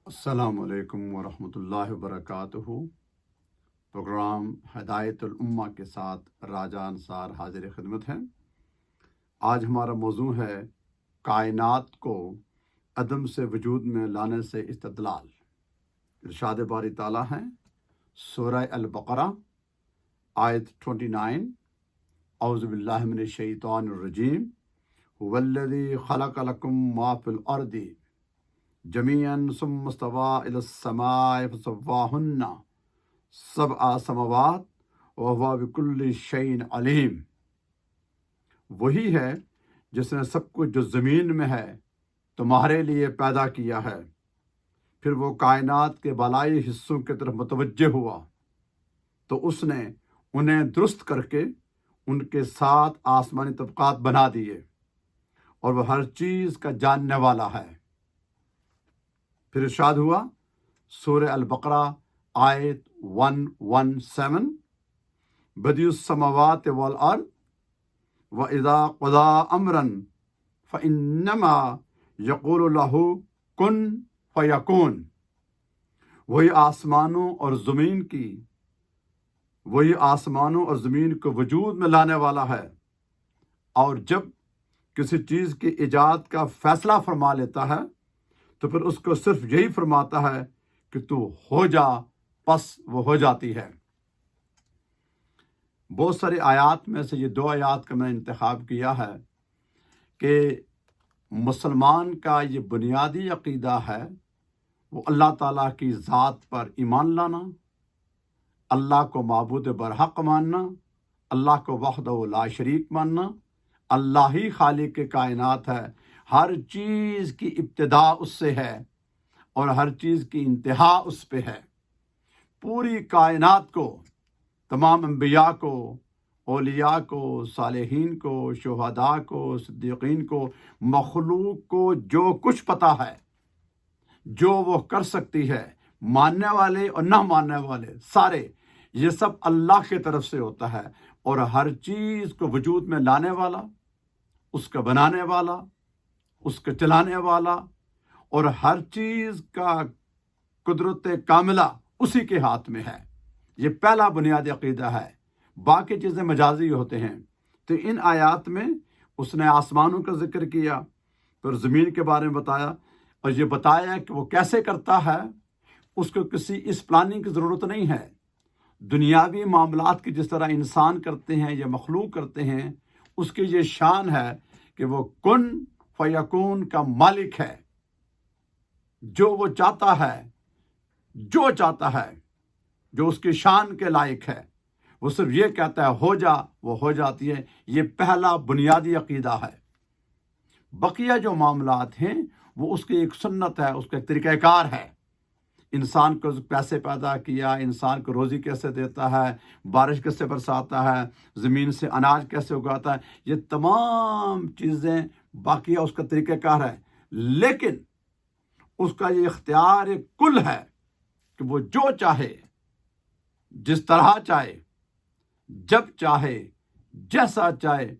السلام علیکم ورحمۃ اللہ وبرکاتہ۔ پروگرام ہدایت الامہ کے ساتھ راجہ انصار حاضر خدمت ہیں۔ آج ہمارا موضوع ہے کائنات کو عدم سے وجود میں لانے سے استدلال۔ ارشاد باری تعالیٰ ہے سورہ البقرہ آیت 29، اعوذ باللہ من الشیطان الرجیم، هو الذی خلق لکم ما فی الارض جمیعا ثم استوی الی السماء فسواہن سبع سماوات وہو بکل شیء علیم۔ وہی ہے جس نے سب کچھ جو زمین میں ہے تمہارے لیے پیدا کیا ہے، پھر وہ کائنات کے بالائی حصوں کی طرف متوجہ ہوا تو اس نے انہیں درست کر کے ان کے ساتھ آسمانی طبقات بنا دیے، اور وہ ہر چیز کا جاننے والا ہے۔ پھر ارشاد ہوا سورہ البقرہ آیت 117، بدیع السماوات والارض وَإِذَا قَضَىٰ أَمْرًا فَإِنَّمَا يَقُولُ لَهُ كُن فَيَكُونُ۔ وہی آسمانوں اور زمین کو وجود میں لانے والا ہے، اور جب کسی چیز کی ایجاد کا فیصلہ فرما لیتا ہے تو پھر اس کو صرف یہی فرماتا ہے کہ تو ہو جا، پس وہ ہو جاتی ہے۔ بہت ساری آیات میں سے یہ دو آیات کا میں نے انتخاب کیا ہے کہ مسلمان کا یہ بنیادی عقیدہ ہے وہ اللہ تعالیٰ کی ذات پر ایمان لانا، اللہ کو معبود برحق ماننا، اللہ کو وحدہ لا شریک ماننا، اللہ ہی خالق کائنات ہے، ہر چیز کی ابتدا اس سے ہے اور ہر چیز کی انتہا اس پہ ہے۔ پوری کائنات کو، تمام انبیاء کو، اولیاء کو، صالحین کو، شہداء کو، صدیقین کو، مخلوق کو جو کچھ پتہ ہے، جو وہ کر سکتی ہے، ماننے والے اور نہ ماننے والے سارے، یہ سب اللہ کی طرف سے ہوتا ہے، اور ہر چیز کو وجود میں لانے والا، اس کا بنانے والا، اس کا چلانے والا، اور ہر چیز کا قدرت کاملہ اسی کے ہاتھ میں ہے۔ یہ پہلا بنیادی عقیدہ ہے۔ باقی چیزیں مجازی ہوتے ہیں۔ تو ان آیات میں اس نے آسمانوں کا ذکر کیا، پھر زمین کے بارے میں بتایا، اور یہ بتایا کہ وہ کیسے کرتا ہے۔ اس کو کسی اس پلاننگ کی ضرورت نہیں ہے۔ دنیاوی معاملات کی جس طرح انسان کرتے ہیں یا مخلوق کرتے ہیں، اس کی یہ شان ہے کہ وہ کن فیکون کا مالک ہے۔ جو وہ چاہتا ہے، جو چاہتا ہے، جو اس کی شان کے لائق ہے، وہ صرف یہ کہتا ہے ہو جا، وہ ہو جاتی ہے۔ یہ پہلا بنیادی عقیدہ ہے۔ بقیہ جو معاملات ہیں وہ اس کی ایک سنت ہے، اس کا ایک طریقہ کار ہے۔ انسان کو پیسے پیدا کیا، انسان کو روزی کیسے دیتا ہے، بارش کیسے برساتا ہے، زمین سے اناج کیسے اگاتا ہے، یہ تمام چیزیں باقیہ اس کا طریقہ کار ہے۔ لیکن اس کا یہ اختیار کل ہے کہ وہ جو چاہے، جس طرح چاہے، جب چاہے، جیسا چاہے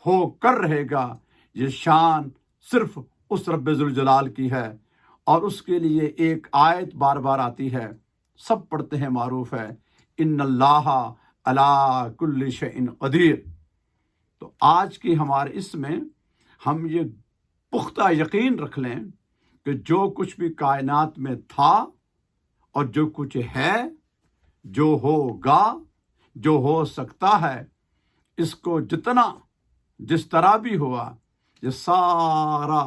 ہو کر رہے گا۔ یہ شان صرف اس رب ذوالجلال کی ہے، اور اس کے لیے ایک آیت بار بار آتی ہے، سب پڑھتے ہیں، معروف ہے، ان اللہ علی کل شیء قدیر۔ تو آج کی ہمارے اس میں ہم یہ پختہ یقین رکھ لیں کہ جو کچھ بھی کائنات میں تھا اور جو کچھ ہے، جو ہوگا، جو ہو سکتا ہے، اس کو جتنا جس طرح بھی ہوا، یہ سارا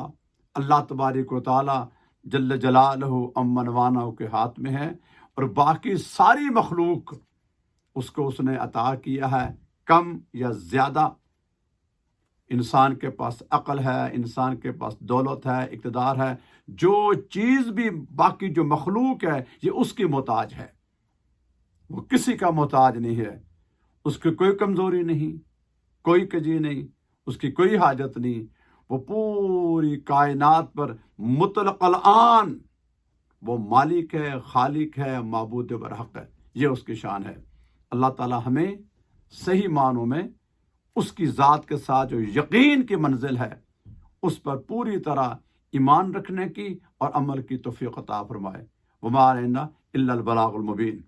اللہ تبارک و تعالی جل جلالہ امن وانہ کے ہاتھ میں ہے، اور باقی ساری مخلوق اس کو اس نے عطا کیا ہے، کم یا زیادہ۔ انسان کے پاس عقل ہے، انسان کے پاس دولت ہے، اقتدار ہے، جو چیز بھی باقی جو مخلوق ہے یہ اس کی محتاج ہے، وہ کسی کا محتاج نہیں ہے۔ اس کی کوئی کمزوری نہیں، کوئی کجی نہیں، اس کی کوئی حاجت نہیں۔ وہ پوری کائنات پر مطلق الآن وہ مالک ہے، خالق ہے، معبود برحق ہے۔ یہ اس کی شان ہے۔ اللہ تعالی ہمیں صحیح معنوں میں اس کی ذات کے ساتھ جو یقین کی منزل ہے، اس پر پوری طرح ایمان رکھنے کی اور عمل کی توفیق عطا فرمائے۔ وما علینا الا البلاغ المبین۔